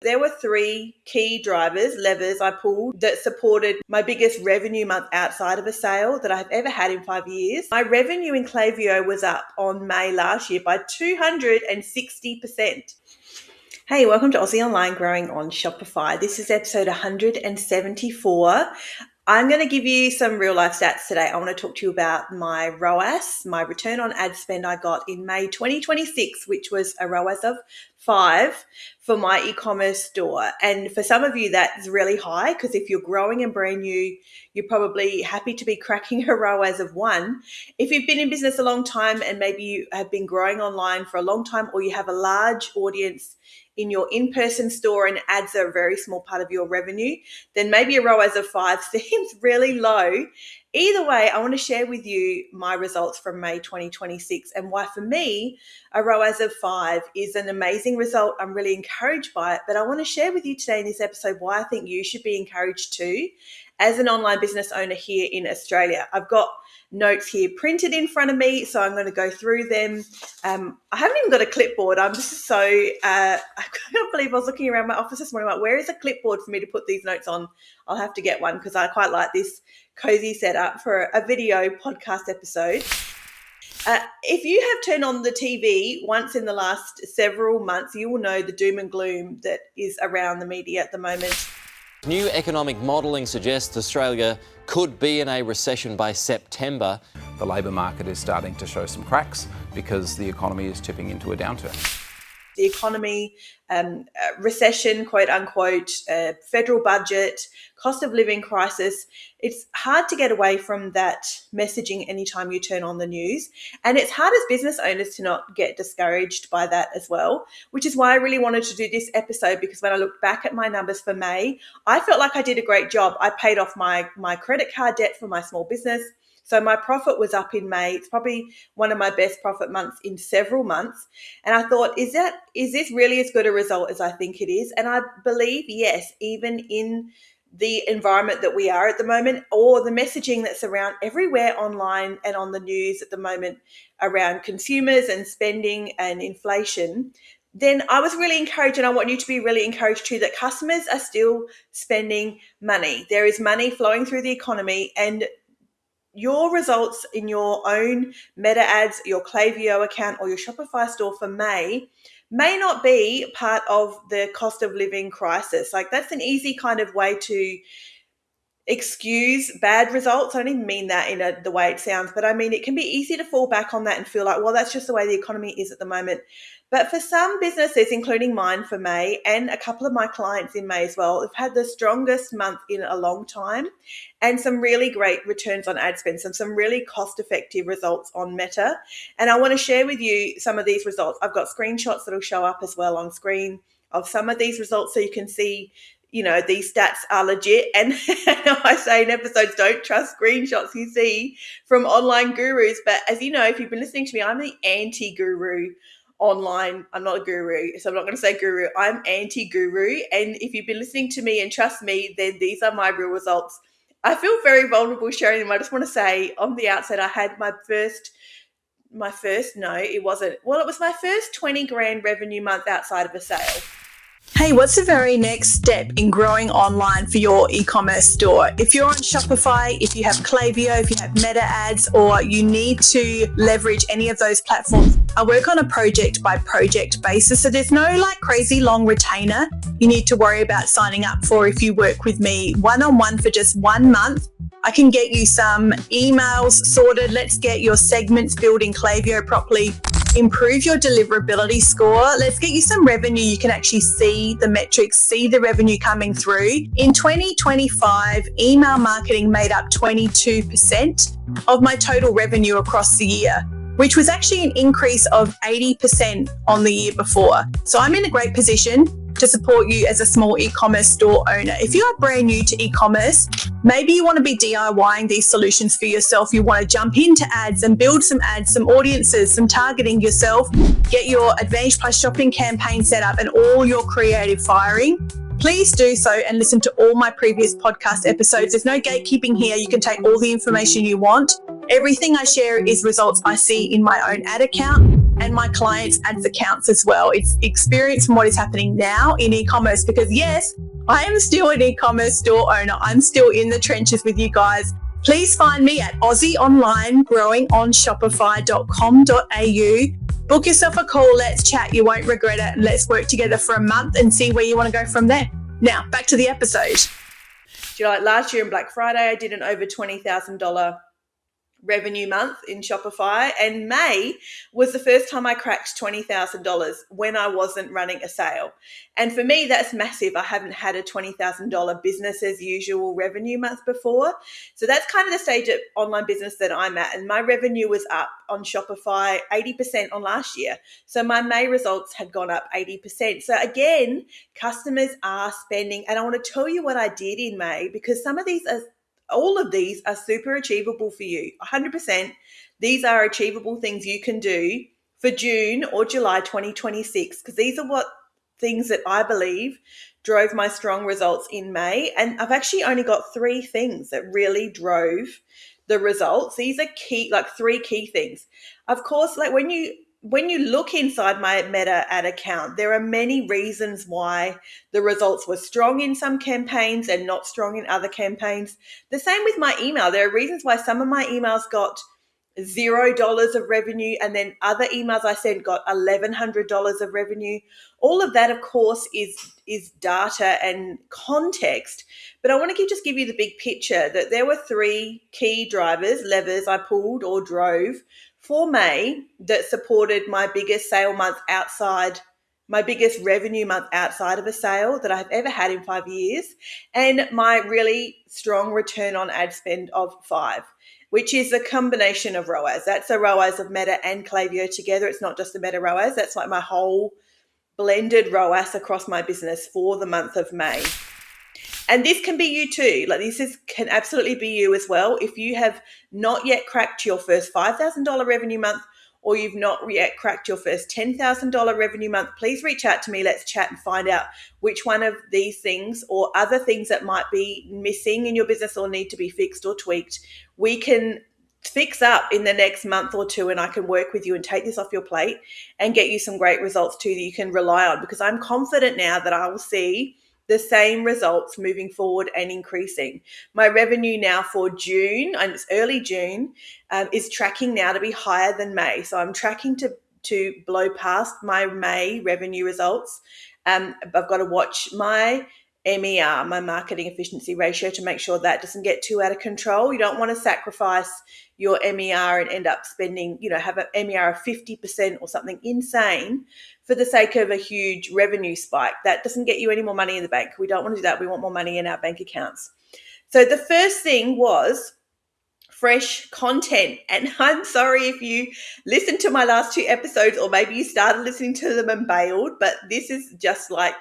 There were 3 key levers I pulled that supported my biggest revenue month outside of a sale that I've ever had in 5 years. My revenue in Klaviyo was up on May last year by 260%. Hey, welcome to Aussie Online Growing on Shopify. This is episode 174. I'm going to give you some real life stats today. I want to talk to you about my ROAS, my return on ad spend I got in May 2026, which was a ROAS of 5 for my e-commerce store. And for some of you, that's really high because if you're growing and brand new, you're probably happy to be cracking a ROAS of 1. If you've been in business a long time and maybe you have been growing online for a long time, or you have a large audience in your in-person store and ads are a very small part of your revenue, then maybe a ROAS of 5 seems really low. Either way, I want to share with you my results from May 2026 and why for me, a ROAS of 5 is an amazing result. I'm really encouraged by it, but I want to share with you today in this episode why I think you should be encouraged too as an online business owner here in Australia. I've got notes here printed in front of me, so I'm going to go through them. I haven't even got a clipboard. I'm just so, I can't believe I was looking around my office this morning, like, where is a clipboard for me to put these notes on? I'll have to get one because I quite like this cozy setup for a video podcast episode. If you have turned on the TV once in the last several months, you will know the doom and gloom that is around the media at the moment. New economic modelling suggests Australia could be in a recession by September. The labour market is starting to show some cracks because the economy is tipping into a downturn. The economy, recession, quote unquote, federal budget, cost of living crisis. It's hard to get away from that messaging anytime you turn on the news. And it's hard as business owners to not get discouraged by that as well, which is why I really wanted to do this episode, because when I looked back at my numbers for May, I felt like I did a great job. I paid off my credit card debt for my small business. So my profit was up in May. It's probably one of my best profit months in several months. And I thought, is this really as good a result as I think it is? And I believe, yes, even in the environment that we are at the moment, or the messaging that's around everywhere online and on the news at the moment around consumers and spending and inflation, then I was really encouraged, and I want you to be really encouraged too, that customers are still spending money. There is money flowing through the economy, and your results in your own Meta Ads, your Klaviyo account, or your Shopify store for May not be part of the cost of living crisis. Like, that's an easy kind of way to excuse bad results. I don't even mean that in the way it sounds, but I mean, it can be easy to fall back on that and feel like, well, that's just the way the economy is at the moment. But for some businesses, including mine for May and a couple of my clients in May as well, have had the strongest month in a long time and some really great returns on ad spend, some really cost-effective results on Meta. And I want to share with you some of these results. I've got screenshots that'll show up as well on screen of some of these results so you can see, you know, these stats are legit. And I say in episodes, don't trust screenshots you see from online gurus. But as you know, if you've been listening to me, I'm the anti-guru online. I'm not a guru, so I'm not going to say guru. I'm anti-guru. And if you've been listening to me and trust me, then these are my real results. I feel very vulnerable sharing them. I just want to say on the outset, I had it was my first 20 grand revenue month outside of a sale. Hey, what's the very next step in growing online for your e-commerce store? If you're on Shopify, if you have Klaviyo, if you have Meta Ads, or you need to leverage any of those platforms, I work on a project by project basis. So there's no like crazy long retainer you need to worry about signing up for if you work with me one-on-one for just 1 month. I can get you some emails sorted. Let's get your segments built in Klaviyo properly. Improve your deliverability score. Let's get you some revenue. You can actually see the metrics, see the revenue coming through. In 2025, email marketing made up 22% of my total revenue across the year, which was actually an increase of 80% on the year before. So I'm in a great position to support you as a small e-commerce store owner. If you are brand new to e-commerce, maybe you want to be DIYing these solutions for yourself. You want to jump into ads and build some ads, some audiences, some targeting yourself, get your Advantage Plus shopping campaign set up and all your creative firing. Please do so and listen to all my previous podcast episodes. There's no gatekeeping here. You can take all the information you want. Everything I share is results I see in my own ad account. and my clients' ads accounts as well. It's experience from what is happening now in e-commerce, because yes, I am still an e-commerce store owner. I'm still in the trenches with you guys. Please find me at Aussie Online Growing on shopify.com.au. Book yourself a call. Let's chat. You won't regret it. And let's work together for a month and see where you want to go from there. Now, back to the episode. Do you know, like last year in Black Friday, I did an over $20,000 revenue month in Shopify, and May was the first time I cracked $20,000 when I wasn't running a sale. And for me, that's massive. I haven't had a $20,000 business as usual revenue month before. So that's kind of the stage of online business that I'm at. And my revenue was up on Shopify 80% on last year. So my May results had gone up 80%. So again, customers are spending. And I want to tell you what I did in May, because all of these are super achievable for you. 100%. These are achievable things you can do for June or July 2026, because these are what things that I believe drove my strong results in May. And I've actually only got 3 things that really drove the results. These are key, like 3 key things. Of course, like when you look inside my Meta ad account, there are many reasons why the results were strong in some campaigns and not strong in other campaigns. The same with my email. There are reasons why some of my emails got $0 of revenue, and then other emails I sent got $1,100 of revenue. All of that, of course, is data and context. But I want to just give you the big picture that there were 3 key levers I pulled or drove for May that supported my biggest sale month my biggest revenue month outside of a sale that I've ever had in 5 years, and my really strong return on ad spend of 5, which is a combination of ROAS. That's a ROAS of Meta and Klaviyo together. It's not just a Meta ROAS. That's like my whole blended ROAS across my business for the month of May. And this can be you too. Like can absolutely be you as well. If you have not yet cracked your first $5,000 revenue month, or you've not yet cracked your first $10,000 revenue month, please reach out to me. Let's chat and find out which one of these things or other things that might be missing in your business or need to be fixed or tweaked, we can fix up in the next month or 2, and I can work with you and take this off your plate and get you some great results too that you can rely on, because I'm confident now that I will see the same results moving forward and increasing. My revenue now for June, and it's early June, is tracking now to be higher than May. So I'm tracking to blow past my May revenue results. I've got to watch my MER, my marketing efficiency ratio, to make sure that doesn't get too out of control. You don't want to sacrifice your MER and end up spending, have an MER of 50% or something insane for the sake of a huge revenue spike. That doesn't get you any more money in the bank. We don't want to do that. We want more money in our bank accounts. So the first thing was fresh content. And I'm sorry if you listened to my last 2 episodes, or maybe you started listening to them and bailed, but this is just like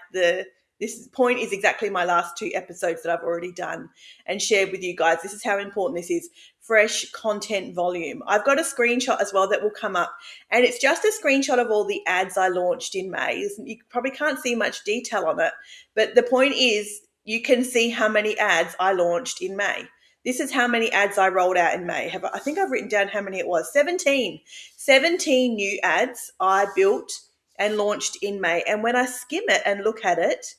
this point is exactly my last 2 episodes that I've already done and shared with you guys. This is how important this is. Fresh content volume. I've got a screenshot as well that will come up, and it's just a screenshot of all the ads I launched in May. You probably can't see much detail on it, but the point is you can see how many ads I launched in May. This is how many ads I rolled out in May. I think I've written down how many it was. 17 new ads I built and launched in May. And when I skim it and look at it,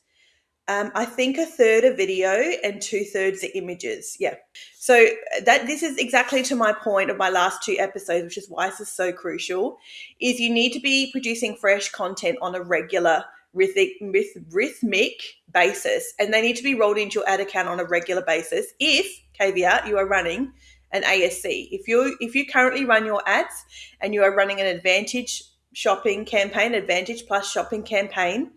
I think 1/3 are video and 2/3 are images. Yeah. So this is exactly to my point of my last 2 episodes, which is why this is so crucial, is you need to be producing fresh content on a regular rhythmic basis, and they need to be rolled into your ad account on a regular basis if, caveat, you are running an ASC. If you currently run your ads and you are running an Advantage shopping campaign, Advantage Plus shopping campaign,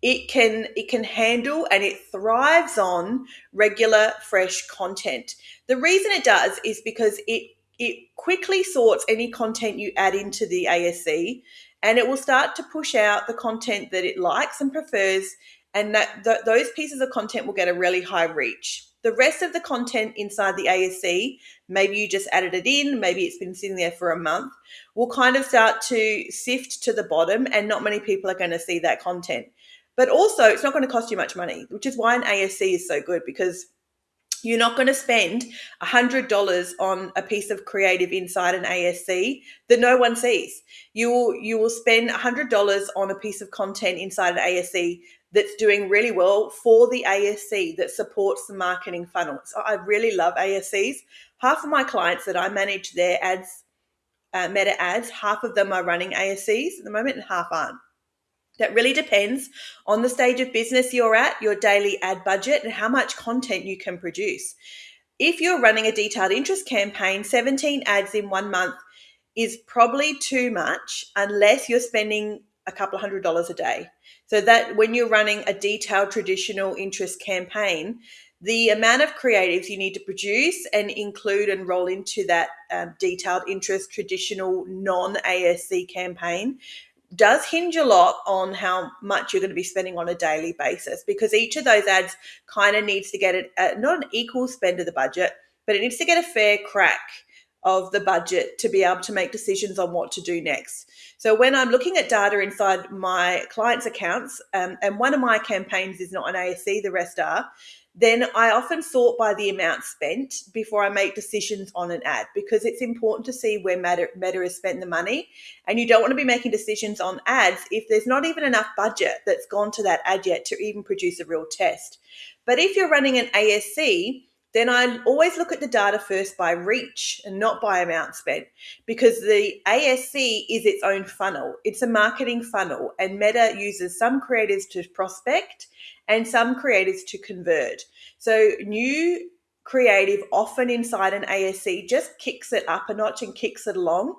it can handle and it thrives on regular, fresh content. The reason it does is because it quickly sorts any content you add into the ASC, and it will start to push out the content that it likes and prefers, and those pieces of content will get a really high reach. The rest of the content inside the ASC, maybe you just added it in, maybe it's been sitting there for a month, will kind of start to sift to the bottom, and not many people are going to see that content. But also, it's not going to cost you much money, which is why an ASC is so good, because You're not going to spend $100 on a piece of creative inside an ASC that no one sees. You will spend $100 on a piece of content inside an ASC that's doing really well for the ASC that supports the marketing funnel. So I really love ASCs. Half of my clients that I manage their ads, Meta ads, half of them are running ASCs at the moment and half aren't. That really depends on the stage of business you're at, your daily ad budget, and how much content you can produce. If you're running a detailed interest campaign, 17 ads in 1 month is probably too much unless you're spending a couple of $100s a day. So that when you're running a detailed traditional interest campaign, the amount of creatives you need to produce and include and roll into that detailed interest traditional non-ASC campaign does hinge a lot on how much you're going to be spending on a daily basis, because each of those ads kind of needs to get it not an equal spend of the budget, but it needs to get a fair crack of the budget to be able to make decisions on what to do next. So when I'm looking at data inside my clients' accounts, and one of my campaigns is not an ASC, the rest are, then I often sort by the amount spent before I make decisions on an ad, because it's important to see where Meta has spent the money. And you don't want to be making decisions on ads if there's not even enough budget that's gone to that ad yet to even produce a real test. But if you're running an ASC, then I always look at the data first by reach and not by amount spent, because the ASC is its own funnel. It's a marketing funnel, and Meta uses some creatives to prospect and some creatives to convert. So new creative often inside an ASC just kicks it up a notch and kicks it along.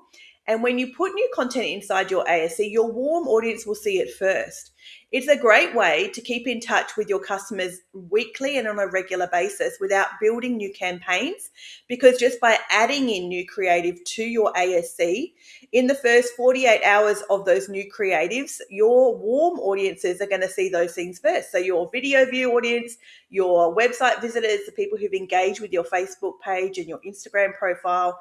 And when you put new content inside your ASC, your warm audience will see it first. It's a great way to keep in touch with your customers weekly and on a regular basis without building new campaigns, because just by adding in new creative to your ASC, in the first 48 hours of those new creatives, your warm audiences are going to see those things first. So your video view audience, your website visitors, the people who've engaged with your Facebook page and your Instagram profile,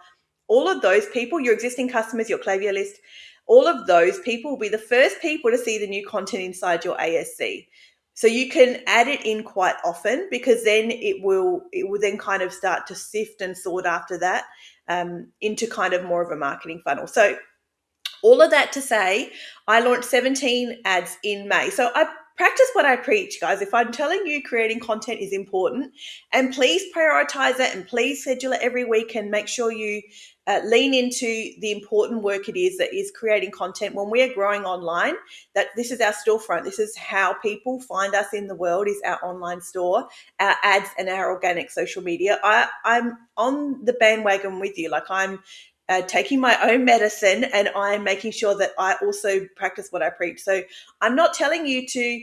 all of those people, your existing customers, your Klaviyo list, all of those people will be the first people to see the new content inside your ASC. So you can add it in quite often, because then it will then kind of start to sift and sort after that into kind of more of a marketing funnel. So all of that to say, I launched 17 ads in May. So I practice what I preach, guys. If I'm telling you creating content is important, and please prioritize it and please schedule it every week and make sure you lean into the important work it is that is creating content. When we're growing online, that this is our storefront. This is how people find us in the world, is our online store, our ads and our organic social media. I'm on the bandwagon with you. Like I'm taking my own medicine, and I'm making sure that I also practice what I preach. So I'm not telling you to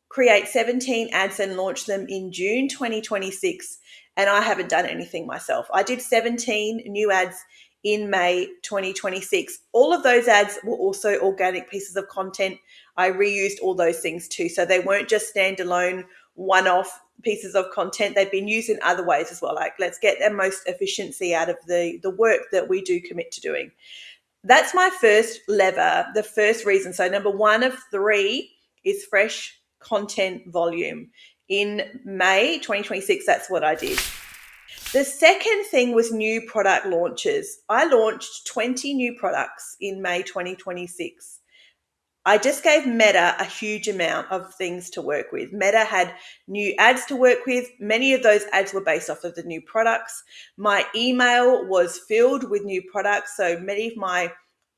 create 17 ads and launch them in June 2026, and I haven't done anything myself. I did 17 new ads in May 2026. All of those ads were also organic pieces of content. I reused all those things too. So they weren't just standalone one-off pieces of content. They've been used in other ways as well. Like, let's get the most efficiency out of the work that we do commit to doing. That's my first lever, the first reason. So number 1 of 3 is fresh content volume. In May 2026, that's what I did. The second thing was new product launches. I launched 20 new products in May 2026. I just gave Meta a huge amount of things to work with. Meta had new ads to work with. Many of those ads were based off of the new products. My email was filled with new products. So many of my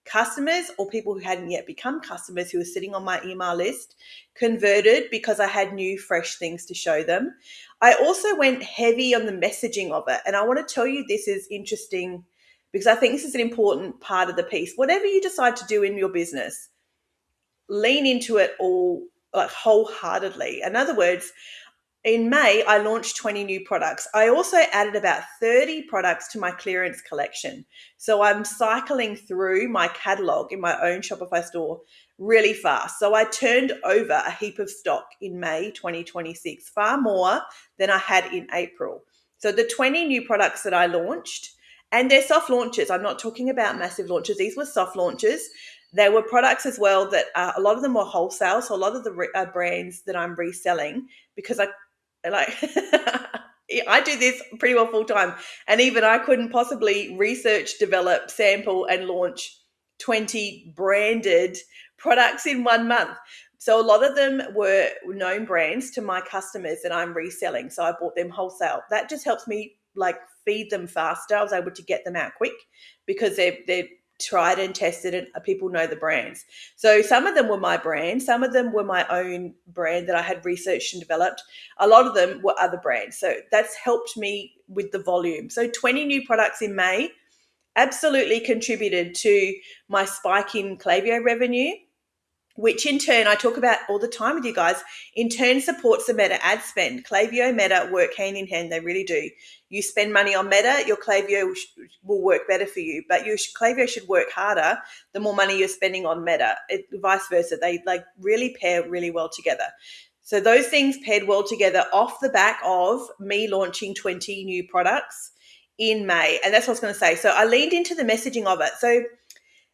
customers, or people who hadn't yet become customers who were sitting on my email list, converted because I had new, fresh things to show them. I also went heavy on the messaging of it. And I want to tell you, this is interesting because I think this is an important part of the piece. Whatever you decide to do in your business, lean into it all, like, wholeheartedly. In other words, in May, I launched 20 new products. I also added about 30 products to my clearance collection. So I'm cycling through my catalog in my own Shopify store really fast. So I turned over a heap of stock in May 2026, far more than I had in April. So the 20 new products that I launched, and they're soft launches. I'm not talking about massive launches. These were soft launches. There were products as well that a lot of them were wholesale. So a lot of the brands that I'm reselling, because I like I do this pretty well full time. And even I couldn't possibly research, develop, sample, and launch 20 branded products in 1 month. So a lot of them were known brands to my customers that I'm reselling. So I bought them wholesale. That just helps me like feed them faster. I was able to get them out quick because they're tried and tested and people know the brands. So some of them were my brand, some of them were my own brand that I had researched and developed. A lot of them were other brands. So that's helped me with the volume. So 20 new products in May absolutely contributed to my spike in Klaviyo revenue, which in turn I talk about all the time with you guys, in turn supports the Meta ad spend. Klaviyo, Meta work hand in hand. They really do. You spend money on Meta, your Klaviyo will work better for you, but your Klaviyo should work harder the more money you're spending on Meta. Vice versa. They like really pair really well together. So those things paired well together off the back of me launching 20 new products in May. And that's what I was going to say. So I leaned into the messaging of it. So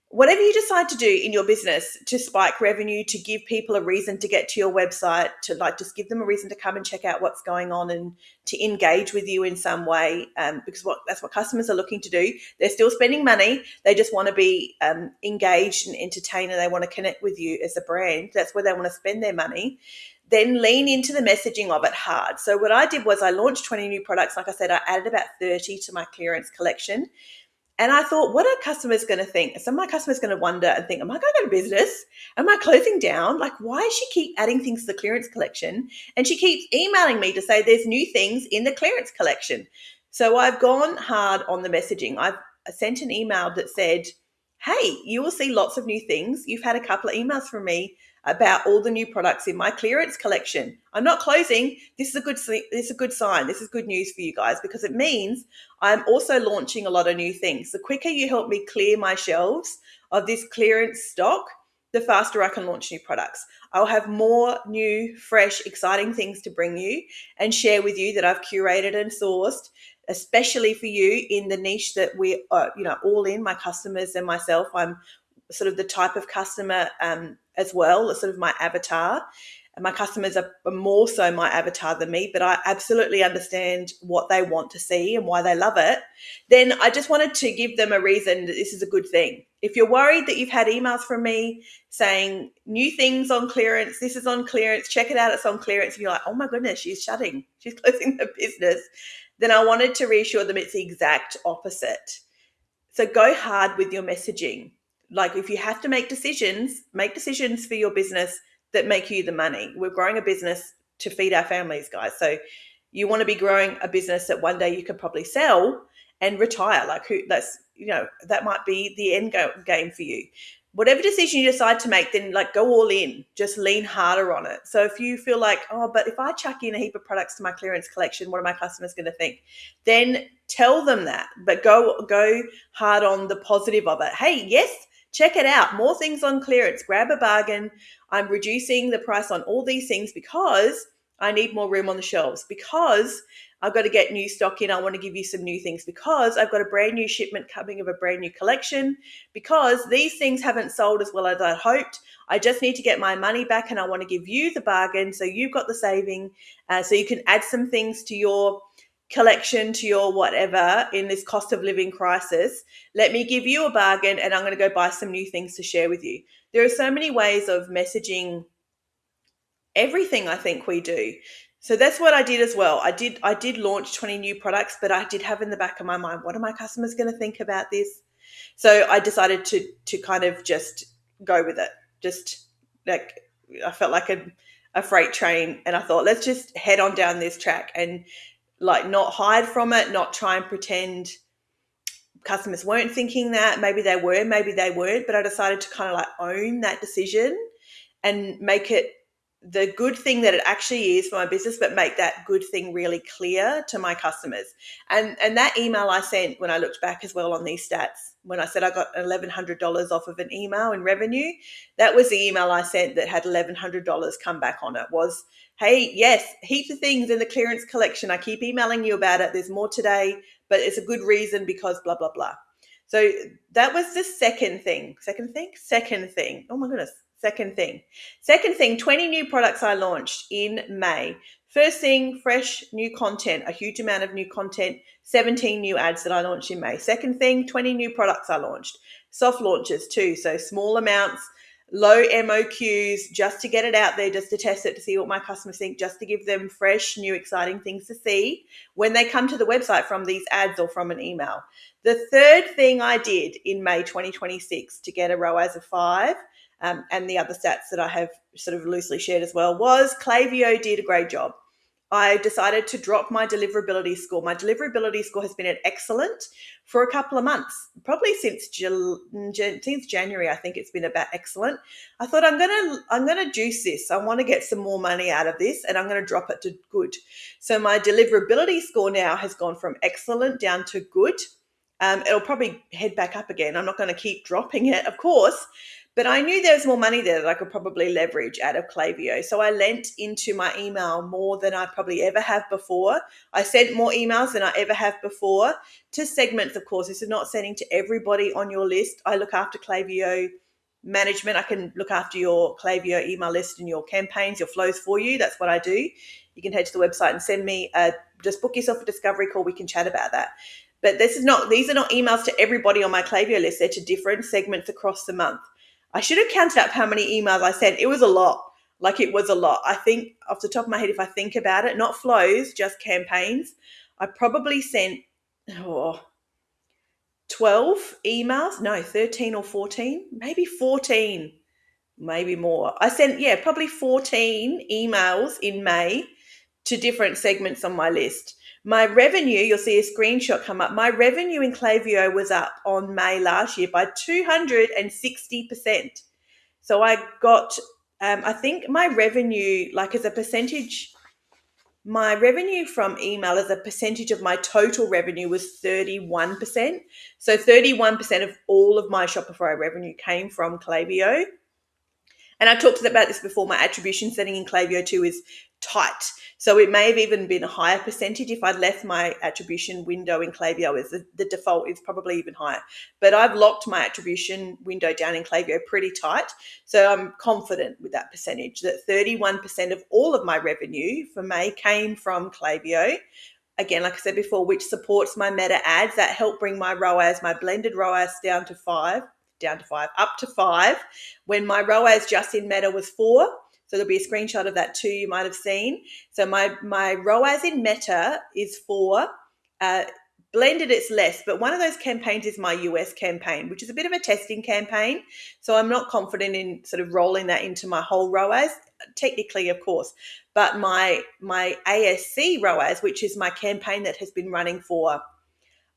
whatever you decide to do in your business to spike revenue, to give people a reason to get to your website, to like just give them a reason to come and check out what's going on and to engage with you in some way, because that's what customers are looking to do. They're still spending money. They just want to be engaged and entertained, and they want to connect with you as a brand. That's where they want to spend their money. Then lean into the messaging of it hard. So what I did was I launched 20 new products. Like I said, I added about 30 to my clearance collection. And I thought, what are customers going to think? Some of my customers are going to wonder and think, am I going out of business? Am I closing down? Like, why does she keep adding things to the clearance collection? And she keeps emailing me to say there's new things in the clearance collection. So I've gone hard on the messaging. I've sent an email that said, hey, you will see lots of new things. You've had a couple of emails from me about all the new products in my clearance collection. I'm not closing. This is a good sign. This is good news for you guys, because it means I'm also launching a lot of new things. The quicker you help me clear my shelves of this clearance stock, the faster I can launch new products. I'll have more new, fresh, exciting things to bring you and share with you that I've curated and sourced, especially for you in the niche that we are, all in, my customers and myself. I'm sort of the type of customer as well, sort of my avatar. And my customers are more so my avatar than me, but I absolutely understand what they want to see and why they love it. Then I just wanted to give them a reason that this is a good thing. If you're worried that you've had emails from me saying new things on clearance, this is on clearance, check it out, it's on clearance, and you're like, oh my goodness, she's closing the business, then I wanted to reassure them it's the exact opposite. So go hard with your messaging. Like, if you have to make decisions for your business that make you the money. We're growing a business to feed our families, guys. So you want to be growing a business that one day you could probably sell and retire. That might be the end game for you. Whatever decision you decide to make, then like go all in, just lean harder on it. So if you feel like, oh, but if I chuck in a heap of products to my clearance collection, what are my customers going to think? Then tell them that, but go hard on the positive of it. Hey, yes, check it out. More things on clearance. Grab a bargain. I'm reducing the price on all these things because I need more room on the shelves, because I've got to get new stock in. I want to give you some new things, because I've got a brand new shipment coming of a brand new collection, because these things haven't sold as well as I hoped. I just need to get my money back, and I want to give you the bargain so you've got the saving, so you can add some things to your collection, to your whatever in this cost of living crisis. Let me give you a bargain, and I'm going to go buy some new things to share with you. There are so many ways of messaging everything I think we do. So that's what I did as well. I did launch 20 new products, but I did have in the back of my mind, what are my customers going to think about this? So I decided to kind of just go with it. Just like, I felt like a freight train, and I thought, let's just head on down this track and like not hide from it, not try and pretend customers weren't thinking that. Maybe they were, maybe they weren't, but I decided to kind of like own that decision and make it the good thing that it actually is for my business, but make that good thing really clear to my customers. And that email I sent, when I looked back as well on these stats, when I said I got $1,100 off of an email in revenue, that was the email I sent that had $1,100 come back on it. Was, hey, yes, heaps of things in the clearance collection. I keep emailing you about it. There's more today, but it's a good reason because blah, blah, blah. So that was the second thing. Oh my goodness. Second thing, 20 new products I launched in May. First thing, fresh new content, a huge amount of new content, 17 new ads that I launched in May. Second thing, 20 new products I launched. Soft launches too, so small amounts, low MOQs, just to get it out there, just to test it, to see what my customers think, just to give them fresh, new, exciting things to see when they come to the website from these ads or from an email. The third thing I did in May 2026 to get a ROAS of 5, and the other stats that I have sort of loosely shared as well, was Klaviyo did a great job. I decided to drop my deliverability score. My deliverability score has been at excellent for a couple of months, probably since January. I think it's been about excellent. I thought I'm gonna juice this. I want to get some more money out of this, and I'm going to drop it to good. So my deliverability score now has gone from excellent down to good. It'll probably head back up again. I'm not going to keep dropping it, of course. But I knew there was more money there that I could probably leverage out of Klaviyo. So I lent into my email more than I probably ever have before. I sent more emails than I ever have before to segments, of course. This is not sending to everybody on your list. I look after Klaviyo management. I can look after your Klaviyo email list and your campaigns, your flows for you. That's what I do. You can head to the website and send me just book yourself a discovery call. We can chat about that. But these are not emails to everybody on my Klaviyo list. They're to different segments across the month. I should have counted up how many emails I sent. It was a lot. It was a lot. I think off the top of my head, if I think about it, not flows, just campaigns, I probably sent 12 emails. No, 13 or 14, maybe 14, maybe more. I sent, probably 14 emails in May to different segments on my list. My revenue, you'll see a screenshot come up. My revenue in Klaviyo was up on May last year by 260%. So I got, I think my revenue, as a percentage, my revenue from email as a percentage of my total revenue was 31%. So 31% of all of my Shopify revenue came from Klaviyo. And I talked about this before. My attribution setting in Klaviyo too is tight. So it may have even been a higher percentage if I'd left my attribution window in Klaviyo as the default is probably even higher. But I've locked my attribution window down in Klaviyo pretty tight. So I'm confident with that percentage that 31% of all of my revenue for May came from Klaviyo. Again, like I said before, which supports my Meta ads that help bring my ROAS, my blended ROAS up to 5, when my ROAS just in Meta was 4. So there'll be a screenshot of that too, you might have seen. So my ROAS in Meta is 4. Blended, it's less, but one of those campaigns is my US campaign, which is a bit of a testing campaign. So I'm not confident in sort of rolling that into my whole ROAS, technically, of course. But my ASC ROAS, which is my campaign that has been running for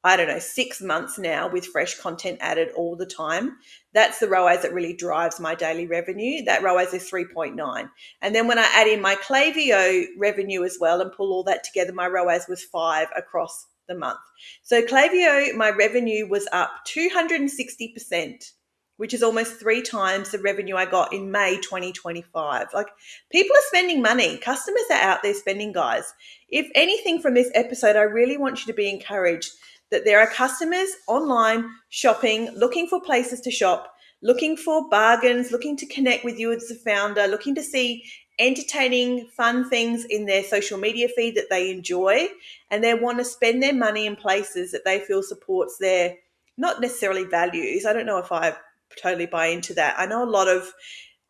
6 months now with fresh content added all the time. That's the ROAS that really drives my daily revenue. That ROAS is 3.9. And then when I add in my Klaviyo revenue as well and pull all that together, my ROAS was 5 across the month. So Klaviyo, my revenue was up 260%, which is almost 3 times the revenue I got in May 2025. People are spending money. Customers are out there spending, guys. If anything from this episode, I really want you to be encouraged that there are customers online shopping, looking for places to shop, looking for bargains, looking to connect with you as a founder, looking to see entertaining, fun things in their social media feed that they enjoy, and they want to spend their money in places that they feel supports their, not necessarily values. I don't know if I totally buy into that. I know a lot of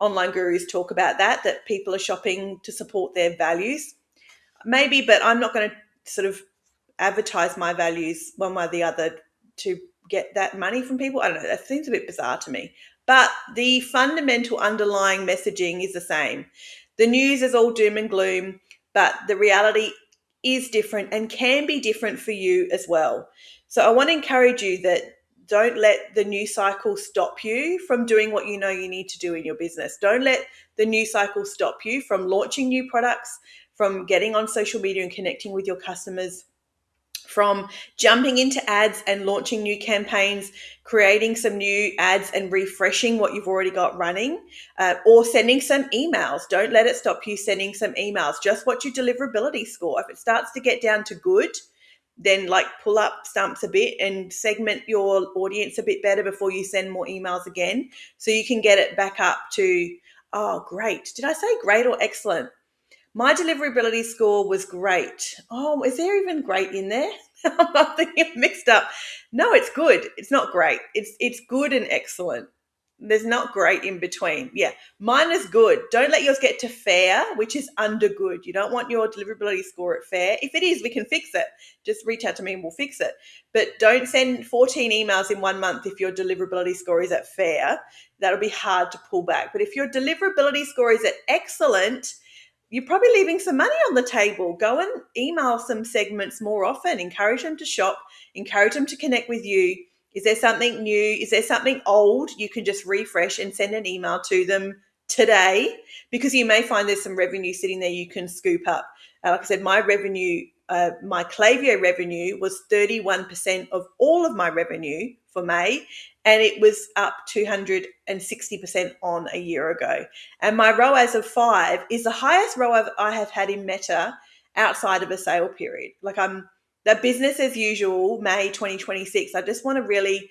online gurus talk about that people are shopping to support their values. Maybe, but I'm not going to sort of advertise my values one way or the other to get that money from people. I don't know. That seems a bit bizarre to me. But the fundamental underlying messaging is the same. The news is all doom and gloom, but the reality is different and can be different for you as well. So I want to encourage you that don't let the news cycle stop you from doing what you know you need to do in your business. Don't let the news cycle stop you from launching new products, from getting on social media and connecting with your customers, from jumping into ads and launching new campaigns, creating some new ads and refreshing what you've already got running, or sending some emails. Don't let it stop you sending some emails. Just watch your deliverability score. If it starts to get down to good, then pull up stumps a bit and segment your audience a bit better before you send more emails again, so you can get it back up to, oh, great. Did I say great or excellent? My deliverability score was great. Oh, is there even great in there? I'm thinking mixed up. No, it's good. It's not great. It's good and excellent. There's not great in between. Yeah, mine is good. Don't let yours get to fair, which is under good. You don't want your deliverability score at fair. If it is, we can fix it. Just reach out to me and we'll fix it. But don't send 14 emails in 1 month if your deliverability score is at fair. That'll be hard to pull back. But if your deliverability score is at excellent, you're probably leaving some money on the table. Go and email some segments more often. Encourage them to shop. Encourage them to connect with you. Is there something new? Is there something old you can just refresh and send an email to them today? Because you may find there's some revenue sitting there you can scoop up. Like I said, my revenue, my Klaviyo revenue was 31% of all of my revenue for May, and it was up 260% on a year ago. And my ROAS of 5 is the highest ROAS I have had in Meta outside of a sale period. Like that business as usual, May 2026. I just want to really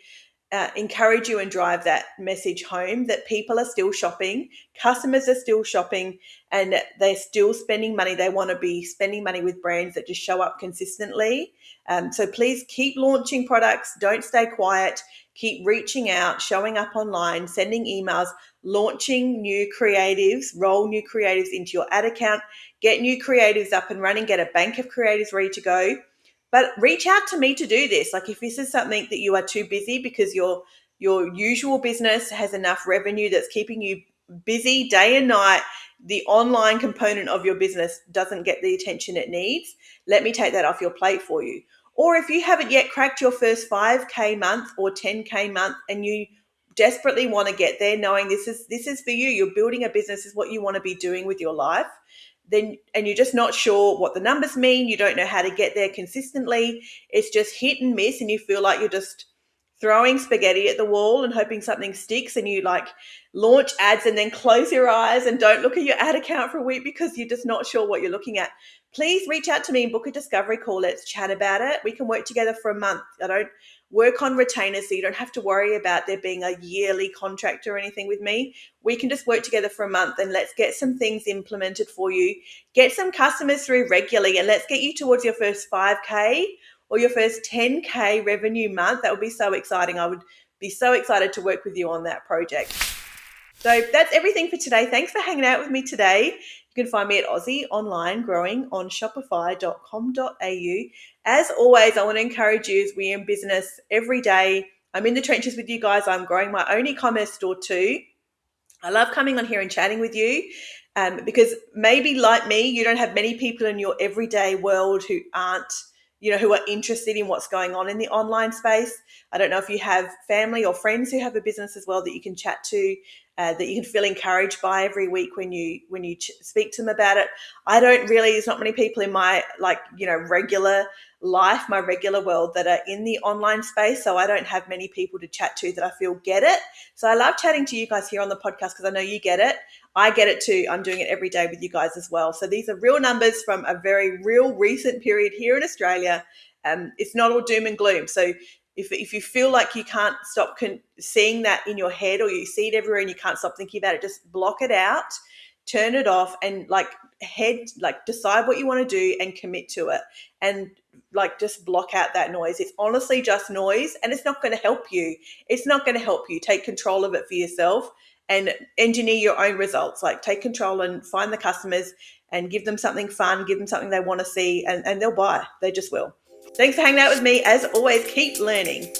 encourage you and drive that message home that people are still shopping, customers are still shopping, and they're still spending money. They want to be spending money with brands that just show up consistently. So please keep launching products. Don't stay quiet. Keep reaching out, showing up online, sending emails, launching new creatives, roll new creatives into your ad account, get new creatives up and running, get a bank of creatives ready to go. But reach out to me to do this. Like if this is something that you are too busy because your usual business has enough revenue that's keeping you busy day and night, the online component of your business doesn't get the attention it needs, let me take that off your plate for you. Or if you haven't yet cracked your first 5K month or 10K month and you desperately want to get there, knowing this is for you, you're building a business, is what you want to be doing with your life, then and you're just not sure what the numbers mean, you don't know how to get there consistently, it's just hit and miss and you feel like you're just throwing spaghetti at the wall and hoping something sticks, and you like launch ads and then close your eyes and don't look at your ad account for a week because you're just not sure what you're looking at, please reach out to me and book a discovery call. Let's chat about it. We can work together for a month. I don't work on retainers, so you don't have to worry about there being a yearly contract or anything with me. We can just work together for a month and let's get some things implemented for you, get some customers through regularly, and let's get you towards your first 5K or your first 10K revenue month. That would be so exciting. I would be so excited to work with you on that project. So that's everything for today. Thanks for hanging out with me today. You can find me at Aussie Online Growing on shopify.com.au. As always, I want to encourage you as we're in business every day. I'm in the trenches with you guys. I'm growing my own e-commerce store too. I love coming on here and chatting with you because maybe like me, you don't have many people in your everyday world who aren't, who are interested in what's going on in the online space. I don't know if you have family or friends who have a business as well that you can chat to, that you can feel encouraged by every week when you speak to them about it. There's not many people in my regular life, my regular world that are in the online space. So I don't have many people to chat to that I feel get it. So I love chatting to you guys here on the podcast because I know you get it. I get it too. I'm doing it every day with you guys as well. So these are real numbers from a very real recent period here in Australia. It's not all doom and gloom. So if you feel like you can't stop seeing that in your head, or you see it everywhere and you can't stop thinking about it, just block it out, turn it off, and decide what you want to do and commit to it. And just block out that noise. It's honestly just noise and it's not going to help you. It's not going to help you. Take control of it for yourself and engineer your own results. Take control and find the customers and give them something fun, give them something they want to see, and they'll buy. They just will. Thanks for hanging out with me. As always, keep learning.